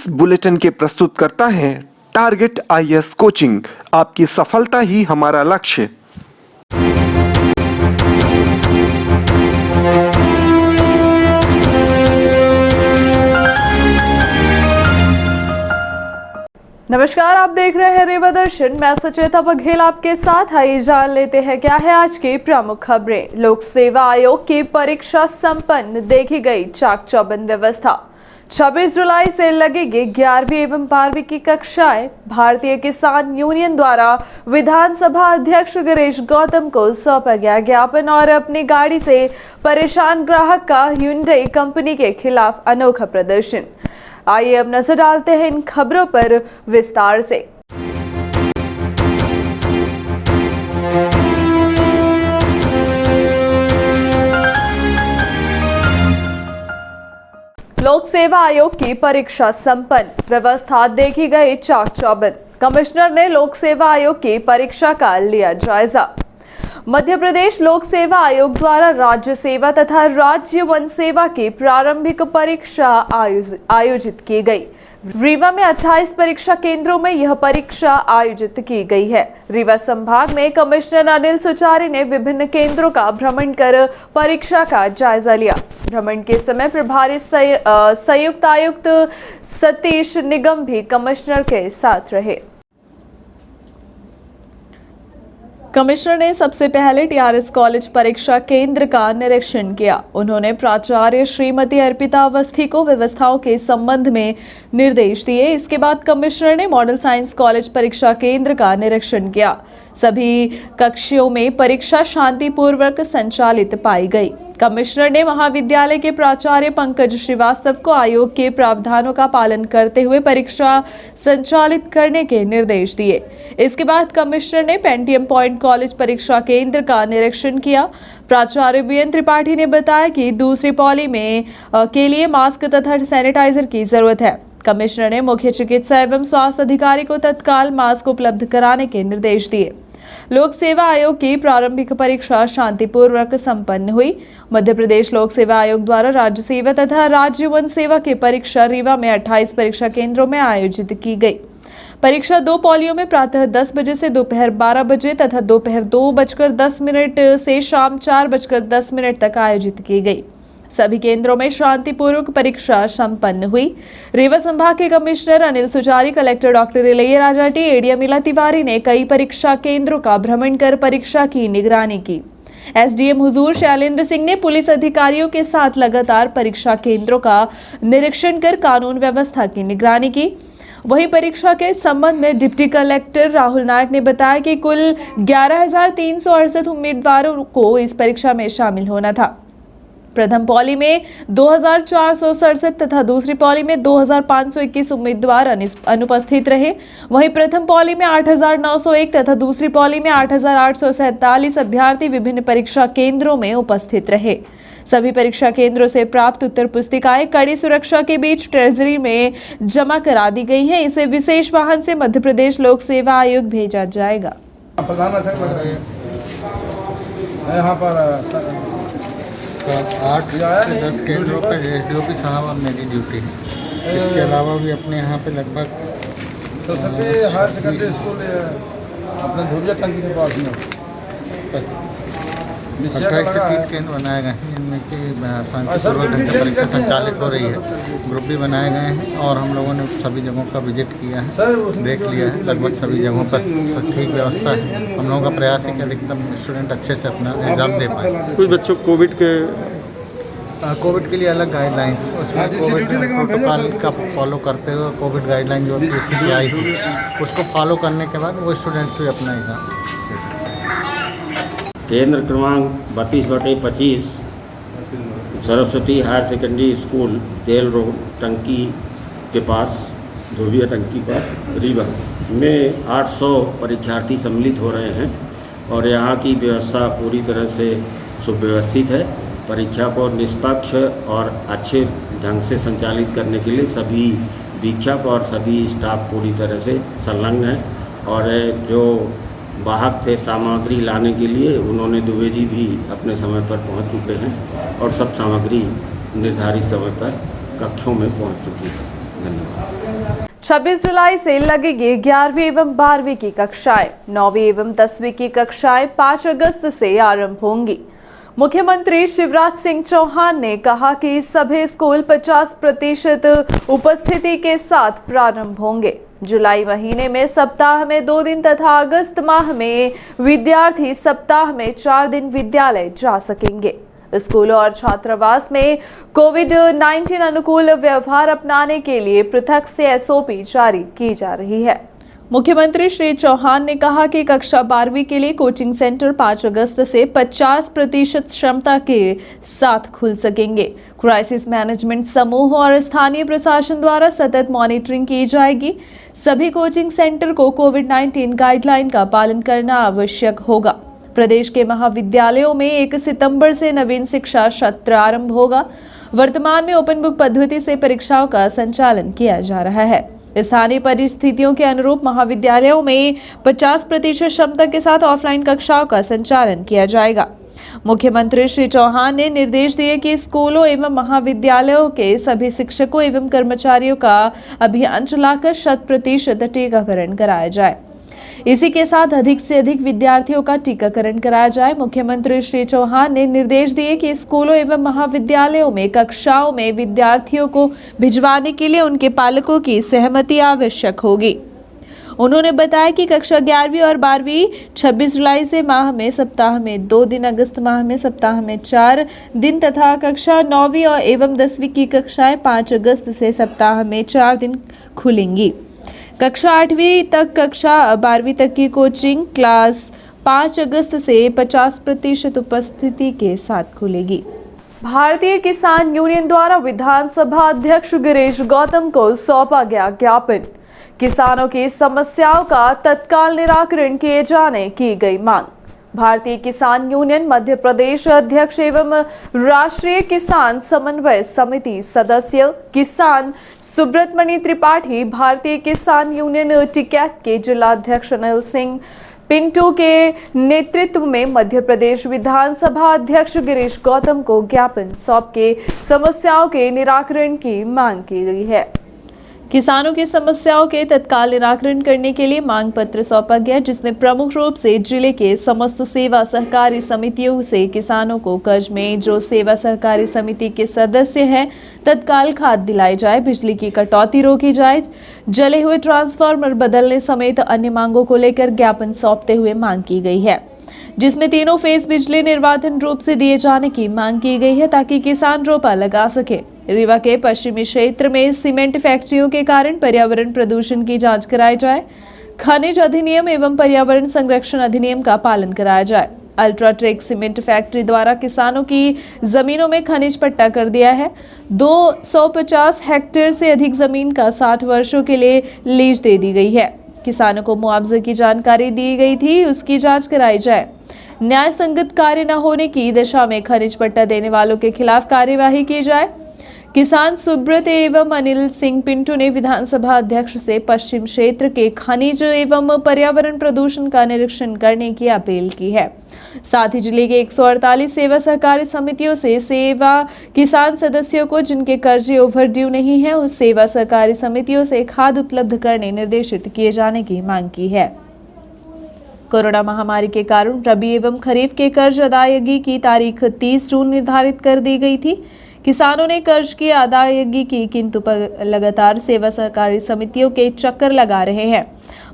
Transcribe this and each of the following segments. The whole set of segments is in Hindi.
इस बुलेटिन के प्रस्तुतकर्ता हैं टारगेट आईएएस कोचिंग। आपकी सफलता ही हमारा लक्ष्य। नमस्कार, आप देख रहे हैं रेवा दर्शन। मैं सचेता बघेल आपके साथ। आइए जान लेते हैं क्या है आज की प्रमुख खबरें। लोक सेवा आयोग की परीक्षा संपन्न, देखी गई चाक चौबंद व्यवस्था। 26 जुलाई से लगेगी 11वीं एवं 12वीं की कक्षाएं। भारतीय किसान यूनियन द्वारा विधानसभा अध्यक्ष गिरीश गौतम को सौंपा गया ज्ञापन और अपनी गाड़ी से परेशान ग्राहक का Hyundai कंपनी के खिलाफ अनोखा प्रदर्शन। आइए अब नजर डालते हैं इन खबरों पर विस्तार से। लोक सेवा आयोग की परीक्षा संपन्न, व्यवस्था देखी गई चाक चौबंद। कमिश्नर ने लोक सेवा आयोग की परीक्षा का लिया जायजा। मध्य प्रदेश लोक सेवा आयोग द्वारा राज्य सेवा तथा राज्य वन सेवा की प्रारंभिक परीक्षा आयोजित की गई। रीवा में 28 परीक्षा केंद्रों में यह परीक्षा आयोजित की गई है। रीवा संभाग में कमिश्नर अनिल सुचारी ने विभिन्न केंद्रों का भ्रमण कर परीक्षा का जायजा लिया। भ्रमण के समय प्रभारी संयुक्त आयुक्त सतीश निगम भी कमिश्नर के साथ रहे। कमिश्नर ने सबसे पहले टीआरएस कॉलेज परीक्षा केंद्र का निरीक्षण किया। उन्होंने प्राचार्य श्रीमती अर्पिता अवस्थी को व्यवस्थाओं के संबंध में निर्देश दिए। इसके बाद कमिश्नर ने मॉडल साइंस कॉलेज परीक्षा केंद्र का निरीक्षण किया। सभी कक्षों में परीक्षा शांतिपूर्वक संचालित पाई गई। कमिश्नर ने महाविद्यालय के प्राचार्य पंकज श्रीवास्तव को आयोग के प्रावधानों का पालन करते हुए परीक्षा संचालित करने के निर्देश दिए। इसके बाद कमिश्नर ने पेंटियम पॉइंट कॉलेज परीक्षा केंद्र का निरीक्षण किया। प्राचार्य बीएन त्रिपाठी ने बताया कि दूसरी पाली में के लिए मास्क तथा सैनिटाइजर की जरूरत है। कमिश्नर ने मुख्य चिकित्सा एवं स्वास्थ्य अधिकारी को तत्काल मास्क उपलब्ध कराने के निर्देश दिए। लोक सेवा आयोग की प्रारंभिक परीक्षा शांतिपूर्वक संपन्न हुई। मध्य प्रदेश लोक सेवा आयोग द्वारा राज्य सेवा तथा राज्य वन सेवा की परीक्षा रीवा में 28 परीक्षा केंद्रों में आयोजित की गई। परीक्षा 2 पालियों में प्रातः 10 बजे से दोपहर 12 बजे तथा दोपहर 2:10 से शाम 4:10 तक आयोजित की गई। सभी केंद्रों में शांतिपूर्वक परीक्षा संपन्न हुई। रीवा संभाग के commissioner Anil Suchari, collector doctor Ilaiya Rajati, ADM Meela Tiwari ने कई परीक्षा केंद्रों का भ्रमण कर परीक्षा की निगरानी की। एसडीएम हुजूर शैलेंद्र सिंह ने पुलिस अधिकारियों के साथ लगातार परीक्षा केंद्रों का निरीक्षण कर कानून व्यवस्था की निगरानी की। वहीं परीक्षा के संबंध में डिप्टी कलेक्टर राहुल नायक ने बताया कि कुल 11,368 उम्मीदवारों को इस परीक्षा में शामिल होना था। प्रथम पाली में 2,467 तथा दूसरी पाली में 2,521 उम्मीदवार अनुपस्थित रहे। वहीं प्रथम पाली में 8,901 तथा दूसरी पाली में 8,847 अभ्यर्थी विभिन्न परीक्षा केंद्रों में उपस्थित रहे। सभी परीक्षा केंद्रों से प्राप्त उत्तर पुस्तिकाएं कड़ी सुरक्षा के बीच ट्रेजरी में जमा करा दी गई हैं। इसे विशेष वाहन से मध्य प्रदेश लोक सेवा आयोग भेजा जाएगा। यहाँ पर 8 से 10 केंद्रों पर एसडीओपी साहब और मेरी ड्यूटी है। इसके अलावा भी अपने यहाँ पे लगभग सरस्वती हायर सेकेंडरी स्कूल अपने धुरिया टंकी के पास में 28 से 30 केंद्र बनाए गए हैं, जिनमें कि शांतिपूर्वक ढंग से परीक्षा संचालित हो रही है। ग्रुप भी बनाए गए हैं और हम लोगों ने सभी जगहों का विजिट किया है, देख लिया है। लगभग सभी जगहों पर ठीक व्यवस्था है। हम लोगों का प्रयास है कि अधिकतम स्टूडेंट अच्छे से अपना एग्जाम दे पाए। कुछ बच्चों कोविड के लिए अलग गाइडलाइन थी, उसमें कोविड प्रोटोकॉल का फॉलो करते हुए कोविड गाइडलाइन जो पीएससी की आई थी उसको फॉलो करने के बाद वो स्टूडेंट्स भी अपना एग्जाम। केंद्र क्रमांक 32/25 सरस्वती हायर सेकेंडरी स्कूल, तेल रोड, टंकी के पास, धोबिया टंकी पर, रीवा में 800 परीक्षार्थी सम्मिलित हो रहे हैं और यहाँ की व्यवस्था पूरी तरह से सुव्यवस्थित है। परीक्षा को निष्पक्ष और अच्छे ढंग से संचालित करने के लिए सभी वीक्षक और सभी स्टाफ पूरी तरह से संलग्न है और जो वाहक थे सामग्री लाने के लिए, उन्होंने दुबे जी भी अपने समय पर पहुंच चुके हैं और सब सामग्री निर्धारित समय पर कक्षों में पहुंच चुकी है। धन्यवाद। 26 जुलाई से लगेगी 11वीं एवं 12वीं की कक्षाएं। 9वीं एवं 10वीं की कक्षाएं 5 अगस्त से आरंभ होंगी। मुख्यमंत्री शिवराज सिंह चौहान ने कहा कि सभी स्कूल 50% उपस्थिति के साथ प्रारंभ होंगे। जुलाई महीने में सप्ताह में 2 दिन तथा अगस्त माह में विद्यार्थी सप्ताह में 4 दिन विद्यालय जा सकेंगे। स्कूलों और छात्रावास में कोविड-19 अनुकूल व्यवहार अपनाने के लिए पृथक से एसओपी जारी की जा रही है। मुख्यमंत्री श्री चौहान ने कहा कि कक्षा 12वीं के लिए कोचिंग सेंटर 5 अगस्त से 50% क्षमता के साथ खुल सकेंगे। क्राइसिस मैनेजमेंट समूह और स्थानीय प्रशासन द्वारा सतत मॉनिटरिंग की जाएगी। सभी कोचिंग सेंटर को कोविड-19 गाइडलाइन का पालन करना आवश्यक होगा। प्रदेश के महाविद्यालयों में 1 सितंबर से नवीन शिक्षा सत्र आरंभ होगा। वर्तमान में ओपन बुक पद्धति से परीक्षाओं का संचालन किया जा रहा है। स्थानीय परिस्थितियों के अनुरूप महाविद्यालयों में 50% क्षमता के साथ ऑफलाइन कक्षाओं का संचालन किया जाएगा। मुख्यमंत्री श्री चौहान ने निर्देश दिए कि स्कूलों एवं महाविद्यालयों के सभी शिक्षकों एवं कर्मचारियों का अभियान चलाकर 100% टीकाकरण कराया जाए। इसी के साथ अधिक से अधिक विद्यार्थियों का टीकाकरण कराया जाए। मुख्यमंत्री श्री चौहान ने निर्देश दिए कि स्कूलों एवं महाविद्यालयों में कक्षाओं में विद्यार्थियों को भिजवाने के लिए उनके पालकों की सहमति आवश्यक होगी। उन्होंने बताया कि कक्षा 11वीं और 12वीं 26 जुलाई से माह में सप्ताह में 2 दिन, अगस्त माह में सप्ताह में 4 दिन तथा कक्षा 9वीं और एवं 10वीं की कक्षाएं 5 अगस्त से सप्ताह में 4 दिन खुलेंगी। कक्षा 8वीं तक कक्षा 12वीं तक की कोचिंग क्लास 5 अगस्त से 50% उपस्थिति के साथ खुलेगी। भारतीय किसान यूनियन द्वारा विधानसभा अध्यक्ष गिरीश गौतम को सौंपा गया ज्ञापन। किसानों की समस्याओं का तत्काल निराकरण किए जाने की गई मांग। भारतीय किसान यूनियन मध्य प्रदेश अध्यक्ष एवं राष्ट्रीय किसान समन्वय समिति सदस्य किसान सुब्रत मणि त्रिपाठी, भारतीय किसान यूनियन टिकैत के जिलाध्यक्ष अनिल सिंह पिंटू के नेतृत्व में मध्य प्रदेश विधानसभा अध्यक्ष गिरीश गौतम को ज्ञापन सौंप के समस्याओं के निराकरण की मांग की गई है। किसानों की समस्याओं के तत्काल निराकरण करने के लिए मांग पत्र सौंपा गया, जिसमें प्रमुख रूप से जिले के समस्त सेवा सहकारी समितियों से किसानों को कर्ज में जो सेवा सहकारी समिति के सदस्य हैं तत्काल खाद दिलाई जाए, बिजली की कटौती रोकी जाए, जले हुए ट्रांसफार्मर बदलने समेत अन्य मांगों को लेकर ज्ञापन सौंपते हुए मांग की गई है, जिसमें 3 फेज बिजली निर्बाधन रूप से दिए जाने की मांग की गई है ताकि किसान रोपा लगा सके। रीवा के पश्चिमी क्षेत्र में सीमेंट फैक्ट्रियों के कारण पर्यावरण प्रदूषण की जांच कराई जाए। खनिज अधिनियम एवं पर्यावरण संरक्षण अधिनियम का पालन कराया जाए। अल्ट्राटेक सीमेंट फैक्ट्री द्वारा किसानों की जमीनों में खनिज पट्टा कर दिया है। 250 हेक्टेयर से अधिक जमीन का 60 वर्षों के लिए लीज दे दी गई है। किसानों को मुआवजे की जानकारी दी गई थी, उसकी जांच कराई जाए। न्याय संगत कार्य न होने की दशा में खनिज पट्टा देने वालों के खिलाफ कार्यवाही की जाए। किसान सुब्रत एवं अनिल सिंह पिंटू ने विधानसभा अध्यक्ष से पश्चिम क्षेत्र के खनिज एवं पर्यावरण प्रदूषण का निरीक्षण करने की अपील की है। साथ ही जिले के 148 सेवा सहकारी समितियों से सेवा किसान सदस्यों को जिनके कर्जे ओवरड्यू नहीं है, उस सेवा सहकारी समितियों से खाद उपलब्ध करने निर्देशित किए जाने की मांग की है। कोरोना महामारी के कारण रबी एवं खरीफ के कर्ज अदायगी की तारीख 30 जून निर्धारित कर दी गई थी। किसानों ने कर्ज की अदायगी की, किंतु लगातार सेवा सहकारी समितियों के चक्कर लगा रहे हैं।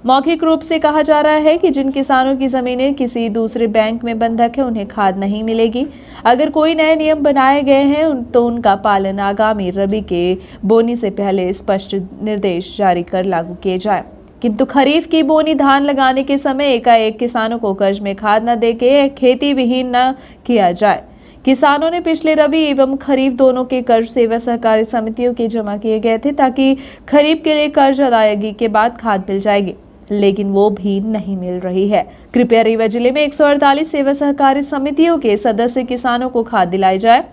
मौखिक रूप से कहा जा रहा है कि जिन किसानों की जमीनें किसी दूसरे बैंक में बंधक है उन्हें खाद नहीं मिलेगी। अगर कोई नए नियम बनाए गए हैं तो उनका पालन आगामी रबी के बोनी से पहले स्पष्ट निर्देश जारी कर लागू किए जाए। किंतु खरीफ की बोनी धान लगाने के समय एकाएक किसानों को कर्ज में खाद न देके खेती विहीन न किया जाए। किसानों ने पिछले रबी एवं खरीफ दोनों के कर्ज सेवा सहकारी समितियों के जमा किए गए थे ताकि खरीफ के लिए कर्ज अदायगी के बाद खाद मिल जाएगी, लेकिन वो भी नहीं मिल रही है। कृपया रीवा जिले में 148 सेवा सहकारी समितियों के सदस्य किसानों को खाद दिलाई जाए।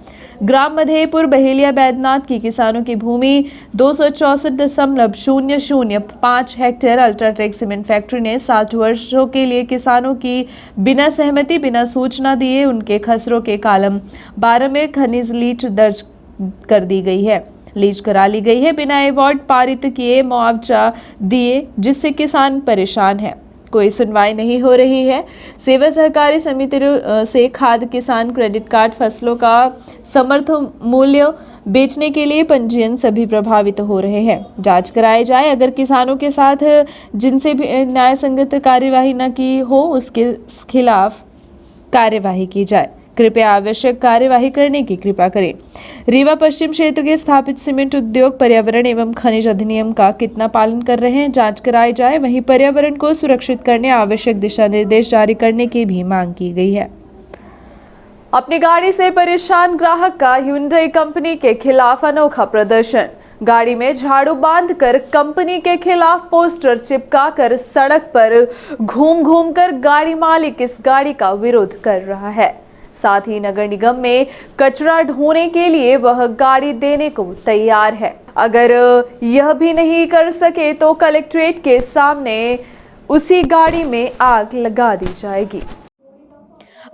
ग्राम मधेपुर बहेलिया बैद्यनाथ की किसानों की भूमि 264.005 हेक्टेयर अल्ट्राटेक सीमेंट फैक्ट्री ने 60 वर्षों के लिए किसानों की बिना सहमति बिना सूचना दिए उनके खसरों के कालम 12 में खनिज लीच दर्ज कर दी गई है। लीज करा ली गई है, बिना अवार्ड पारित किए मुआवजा दिए, जिससे किसान परेशान है। कोई सुनवाई नहीं हो रही है। सेवा सहकारी समिति से खाद किसान क्रेडिट कार्ड फसलों का समर्थन मूल्य बेचने के लिए पंजीयन सभी प्रभावित हो रहे हैं। जांच कराई जाए, अगर किसानों के साथ जिनसे भी न्याय संगत कार्यवाही न की हो उसके खिलाफ कार्यवाही की जाए। कृपया आवश्यक कार्यवाही करने की कृपा करें। रीवा पश्चिम क्षेत्र के स्थापित सीमेंट उद्योग पर्यावरण एवं खनिज अधिनियम का कितना पालन कर रहे हैं, जांच कराई जाए। वहीं पर्यावरण को सुरक्षित करने आवश्यक दिशा निर्देश जारी करने की भी मांग की गई है। अपनी गाड़ी से परेशान ग्राहक का Hyundai कंपनी के खिलाफ अनोखा प्रदर्शन। गाड़ी में झाड़ू बांधकर कंपनी के खिलाफ पोस्टर चिपकाकर सड़क पर घूम घूम कर गाड़ी मालिक इस गाड़ी का विरोध कर रहा है। साथ ही नगर निगम में कचरा ढोने के लिए वह गाड़ी देने को तैयार है। अगर यह भी नहीं कर सके तो कलेक्ट्रेट के सामने उसी गाड़ी में आग लगा दी जाएगी।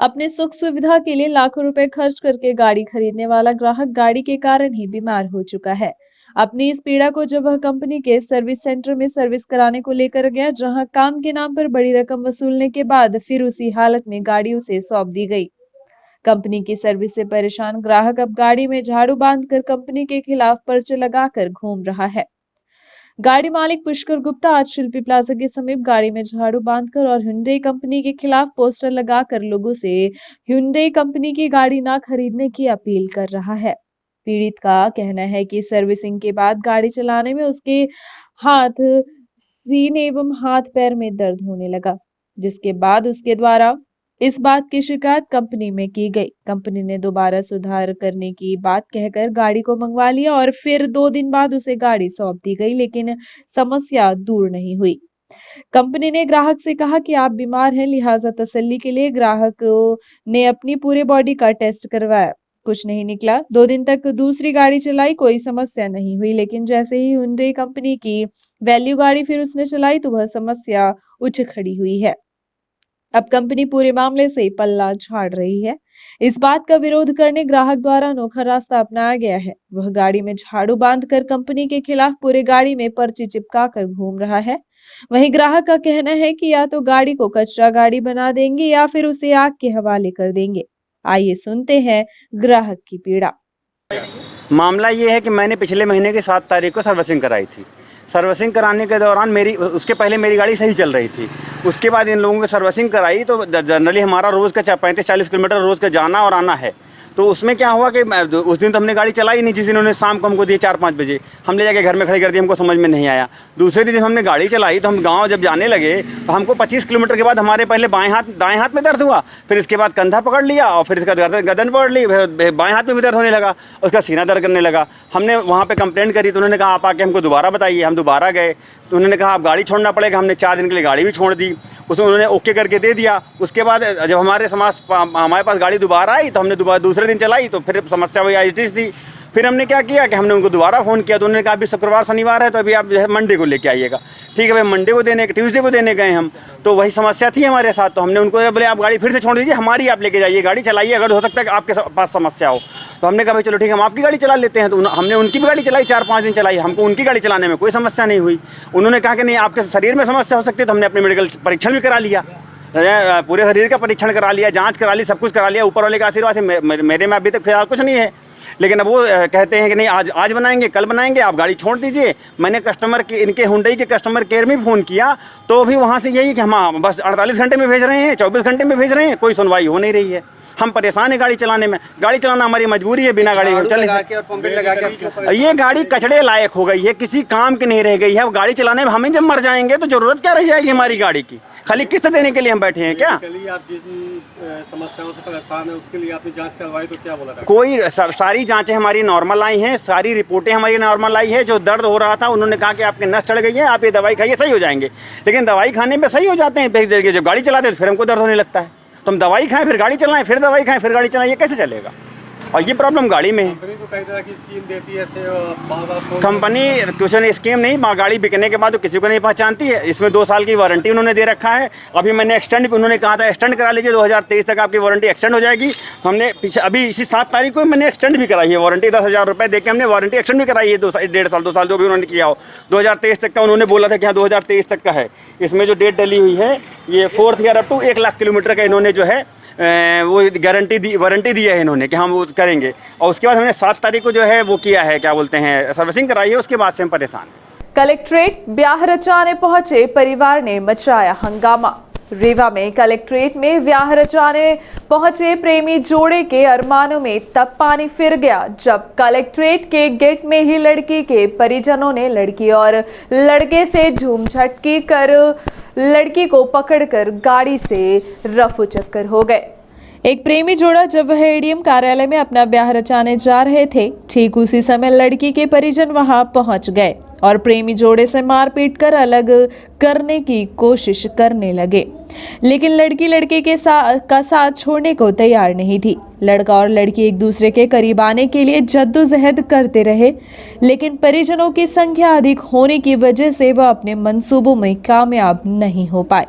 अपने सुख सुविधा के लिए लाखों रुपए खर्च करके गाड़ी खरीदने वाला ग्राहक गाड़ी के कारण ही बीमार हो चुका है। अपनी इस पीड़ा को जब वह कंपनी के सर्विस सेंटर में सर्विस कराने को लेकर गया, जहां काम के नाम पर बड़ी रकम वसूलने के बाद फिर उसी हालत में गाड़ी उसे सौंप दी गई। कंपनी की सर्विस से परेशान ग्राहक अब गाड़ी में झाड़ू बांधकर कंपनी के खिलाफ पर्चे लगाकर घूम रहा है। गाड़ी मालिक पुष्कर गुप्ता आज शिल्पी प्लाजा के समीप गाड़ी में झाड़ू बांधकर और Hyundai कंपनी के खिलाफ पोस्टर लगाकर लोगों से Hyundai कंपनी की गाड़ी ना खरीदने की अपील कर रहा है। पीड़ित का कहना है कि सर्विसिंग के बाद गाड़ी चलाने में उसके हाथ, सीने एवं हाथ पैर में दर्द होने लगा, जिसके बाद उसके द्वारा इस बात की शिकायत कंपनी में की गई। कंपनी ने दोबारा सुधार करने की बात कहकर गाड़ी को मंगवा लिया और फिर 2 दिन बाद उसे गाड़ी सौंप दी गई, लेकिन समस्या दूर नहीं हुई। कंपनी ने ग्राहक से कहा कि आप बीमार हैं, लिहाजा तसल्ली के लिए ग्राहक ने अपनी पूरे बॉडी का टेस्ट करवाया। कुछ नहीं निकला। 2 दिन तक दूसरी गाड़ी चलाई, कोई समस्या नहीं हुई, लेकिन जैसे ही Hyundai कंपनी की वैल्यू गाड़ी फिर उसने चलाई तो वह समस्या उठ खड़ी हुई है। अब कंपनी पूरे मामले से पल्ला झाड़ रही है। इस बात का विरोध करने ग्राहक द्वारा अनोखा रास्ता अपनाया गया है। वह गाड़ी में झाड़ू बांधकर कंपनी के खिलाफ पूरे गाड़ी में पर्ची चिपकाकर घूम रहा है। वहीं ग्राहक का कहना है कि या तो गाड़ी को कचरा गाड़ी बना देंगे या फिर उसे आग के हवाले कर देंगे। आइए सुनते हैं ग्राहक की पीड़ा। मामला ये है कि मैंने पिछले महीने की 7 तारीख को सर्विसिंग कराई थी। सर्विसिंग कराने के दौरान उसके पहले मेरी गाड़ी सही चल रही थी। उसके बाद इन लोगों की सर्विसिंग कराई तो जनरली हमारा रोज़ का 35-40 किलोमीटर रोज़ का जाना और आना है। तो उसमें क्या हुआ कि उस दिन तो हमने गाड़ी चलाई नहीं, जिस दिन उन्होंने शाम को हमको दी 4-5 बजे, हम ले जाके घर में खड़ी कर दी, हमको समझ में नहीं आया। दूसरे दिन हमने गाड़ी चलाई तो हम गांव जब जाने लगे तो हमको 25 किलोमीटर के बाद हमारे पहले दाएं हाथ में दर्द हुआ, फिर इसके बाद कंधा पकड़ लिया और फिर इसका गर्दन पकड़ ली, बाएं हाथ में भी दर्द होने लगा, उसका सीना दर्द करने लगा। हमने वहाँ पर कंप्लेंट करी तो उन्होंने कहा आप आके हमको दोबारा बताइए। हम दोबारा गए तो उन्होंने कहा आप गाड़ी छोड़ना पड़ेगा। हमने 4 दिन के लिए गाड़ी भी छोड़ दी, उसमें उन्होंने ओके करके दे दिया। उसके बाद जब हमारे पास गाड़ी दोबारा आई तो हमने दूसरे दिन चलाई तो फिर समस्या वही आई थी। फिर हमने क्या किया कि हमने उनको दोबारा फ़ोन किया तो उन्होंने कहा अभी शुक्रवार शनिवार है तो अभी आप जो है मंडे को लेके आइएगा। ठीक है भाई, मंडे को ट्यूसडे को देने गए हम, तो वही समस्या थी हमारे साथ। तो हमने उनको बोले आप गाड़ी फिर से छोड़ दीजिए, हमारी आप लेके जाइए, गाड़ी चलाइए, अगर हो सकता है कि आपके पास समस्या हो। तो हमने कहा भाई चलो ठीक है, हम आपकी गाड़ी चला लेते हैं। तो हमने उनकी भी गाड़ी चलाई, 4-5 दिन चलाई, हमको उनकी गाड़ी चलाने में कोई समस्या नहीं हुई। उन्होंने कहा कि नहीं आपके शरीर में समस्या हो सकती है, तो हमने अपने मेडिकल परीक्षण भी करा लिया, पूरे शरीर का परीक्षण करा लिया, जांच करा ली, सब कुछ करा लिया। ऊपर वाले का आशीर्वाद से मेरे में अभी तक फिलहाल कुछ नहीं है। लेकिन अब वो कहते हैं कि नहीं आज बनाएंगे, कल बनाएंगे, आप गाड़ी छोड़ दीजिए। मैंने इनके Hyundai के कस्टमर केयर में फ़ोन किया तो भी वहाँ से यही कि हम बस 48 घंटे में भेज रहे हैं, 24 घंटे में भेज रहे हैं, कोई सुनवाई हो नहीं रही है। हम परेशान हैं गाड़ी चलाने में। गाड़ी चलाना हमारी मजबूरी है, बिना गाड़ी चलने से। ये गाड़ी कचड़े लायक हो गई है, किसी काम की नहीं रह गई है। गाड़ी चलाने में हमें जब मर जाएंगे तो ज़रूरत क्या रह जाएगी हमारी गाड़ी की? खाली किस्त देने के लिए हम बैठे हैं क्या? आप जिन समस्याओं से परेशान है उसके लिए आपने जांच करवाई तो क्या बोला? कोई सारी जांचें हमारी नॉर्मल आई हैं, सारी रिपोर्टें हमारी नॉर्मल आई है। जो दर्द हो रहा था उन्होंने कहा कि आपके नस चढ़ गई है, आप ये दवाई खाइए सही हो जाएंगे। लेकिन दवाई खाने में सही हो जाते हैं, जब गाड़ी चलाते हैं तो फिर हमको दर्द होने लगता है। तो हम दवाई खाएं फिर गाड़ी चलाएं, फिर दवाई खाएं फिर गाड़ी चलाएं, ये कैसे चलेगा? और ये प्रॉब्लम गाड़ी में है। कंपनी तो कई तरह की स्कीम देती है, ऐसे बार-बार फोन कंपनी कुछ नहीं, स्कीम नहीं, गाड़ी बिकने के बाद तो किसी को नहीं पहचानती है। इसमें 2 साल की वारंटी उन्होंने दे रखा है। अभी मैंने एक्सटेंड, उन्होंने कहा था एक्सटेंड करा लीजिए, 2023 तक आपकी वारंटी एक्सटेंड हो जाएगी। हमने पीछे अभी इसी 7 तारीख को मैंने एक्सटेंड भी कराई है वारंटी, 10,000 रुपये दे के हमने वारंटी एक्सटेंड भी कराई है 2 साल जो भी उन्होंने किया हो। 2023 तक का उन्होंने बोला था कि हाँ 2023 तक का है। इसमें जो डेट डली हुई है ये 4th year up to 1 lakh kilometre का इन्होंने जो है वो वारंटी दी है इन्होंने कि हम वो करेंगे। और उसके बाद हमने 7 तारीख को जो है वो किया है, क्या बोलते हैं, सर्विसिंग कराई है। उसके बाद से हम परेशान हैं। कलेक्ट्रेट ब्याह रचाने पहुंचे परिवार ने मचाया हंगामा। रीवा में कलेक्ट्रेट में ब्याह रचाने पहुंचे प्रेमी जोड़े के अरमानों में तब पानी फिर गया जब कलेक्ट्रेट के गेट में ही लड़की के परिजनों ने लड़की और लड़के से झूम झटकी कर लड़की को पकड़कर गाड़ी से रफू चक्कर हो गए। एक प्रेमी जोड़ा जब वह एडीएम कार्यालय में अपना ब्याह रचाने जा रहे थे, ठीक उसी समय लड़की के परिजन वहां पहुंच गए और प्रेमी जोड़े से मारपीट कर अलग करने की कोशिश करने लगे। लेकिन लड़की लड़के के साथ छोड़ने को तैयार नहीं थी। लड़का और लड़की एक दूसरे के करीब आने के लिए जद्दोजहद करते रहे, लेकिन परिजनों की संख्या अधिक होने की वजह से वह अपने मंसूबों में कामयाब नहीं हो पाए।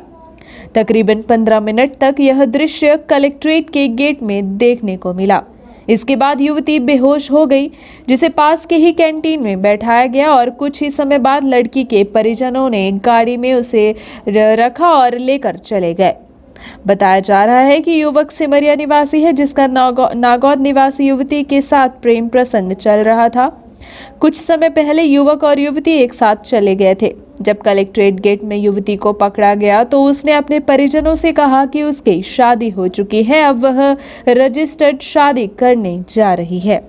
तकरीबन 15 मिनट तक यह दृश्य कलेक्ट्रेट के गेट में देखने को मिला। इसके बाद युवती बेहोश हो गई, जिसे पास के ही कैंटीन में बैठाया गया और कुछ ही समय बाद लड़की के परिजनों ने गाड़ी में उसे रखा और लेकर चले गए। बताया जा रहा है कि युवक सिमरिया निवासी है, जिसका नागौद निवासी युवती के साथ प्रेम प्रसंग चल रहा था। कुछ समय पहले युवक और युवती एक साथ चले गए थे। जब कलेक्ट्रेट गेट में युवती को पकड़ा गया तो उसने अपने परिजनों से कहा कि उसकी शादी हो चुकी है, अब वह रजिस्टर्ड शादी करने जा रही है।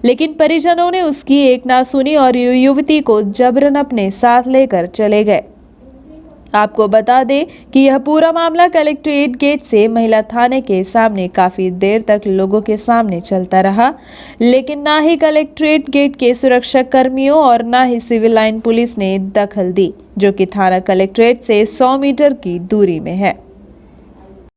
लेकिन परिजनों ने उसकी एक ना सुनी और युवती को जबरन अपने साथ लेकर चले गए। आपको बता दें कि यह पूरा मामला कलेक्ट्रेट गेट से महिला थाने के सामने काफी देर तक लोगों के सामने चलता रहा, लेकिन ना ही कलेक्ट्रेट गेट के सुरक्षा कर्मियों और ना ही सिविल लाइन पुलिस ने दखल दी, जो कि थाना कलेक्ट्रेट से 100 मीटर की दूरी में है।